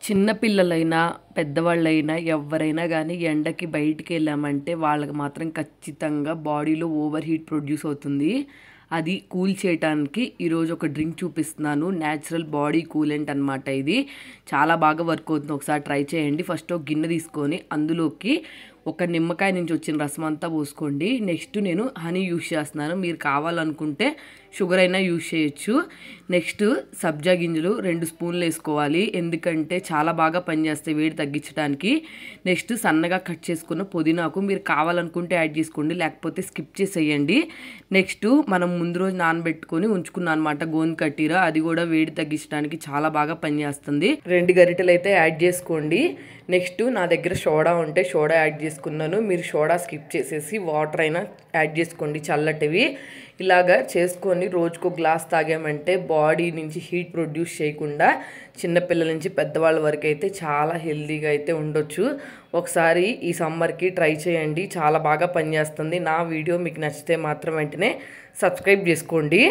చిన్న పిల్లలైనా, పెద్దవాళ్ళైనా ఎవ్వరైనా గానీ ఎండకి బయటికెళ్ళామంటే వాళ్ళకి మాత్రం ఖచ్చితంగా బాడీలో ఓవర్ హీట్ ప్రొడ్యూస్ అవుతుంది. అది కూల్ చేయటానికి ఈరోజు ఒక డ్రింక్ చూపిస్తున్నాను. న్యాచురల్ బాడీ కూలెంట్ అనమాట ఇది. చాలా బాగా వర్క్ అవుతుంది. ఒకసారి ట్రై చేయండి. ఫస్ట్ ఒక గిన్నె తీసుకొని అందులోకి ఒక నిమ్మకాయ నుంచి వచ్చిన రసం అంతా పోసుకోండి. నెక్స్ట్ నేను హనీ యూస్ చేస్తున్నాను. మీరు కావాలనుకుంటే షుగర్ అయినా యూస్ చేయొచ్చు. నెక్స్ట్ సబ్జా గింజలు 2 స్పూన్లు వేసుకోవాలి. ఎందుకంటే చాలా బాగా పనిచేస్తాయి వేడి తగ్గించడానికి. నెక్స్ట్ సన్నగా కట్ చేసుకున్న పుదీనాకు మీరు కావాలనుకుంటే యాడ్ చేసుకోండి, లేకపోతే స్కిప్ చేసేయండి. నెక్స్ట్ మనం ముందు రోజు నానబెట్టుకొని ఉంచుకున్నాం అనమాట గోంద కట్టీర. అది కూడా వేడి తగ్గించడానికి చాలా బాగా పనిచేస్తుంది. 2 గరిటెలు అయితే యాడ్ చేసుకోండి. నెక్స్ట్ నా దగ్గర సోడా ఉంటే సోడా యాడ్ చేసుకున్నాను. మీరు సోడా స్కిప్ చేసేసి వాటర్ అయినా యాడ్ చేసుకోండి చల్లటివి. ఇలాగా చేసుకొని రోజుకు గ్లాస్ తాగామంటే బాడీ నుంచి హీట్ ప్రొడ్యూస్ చేయకుండా చిన్నపిల్లల నుంచి పెద్దవాళ్ళ వరకు అయితే చాలా హెల్తీగా అయితే ఉండొచ్చు. ఒకసారి ఈ సమ్మర్కి ట్రై చేయండి, చాలా బాగా పనిచేస్తుంది. నా వీడియో మీకు నచ్చితే మాత్రం వెంటనే సబ్స్క్రైబ్ చేసుకోండి.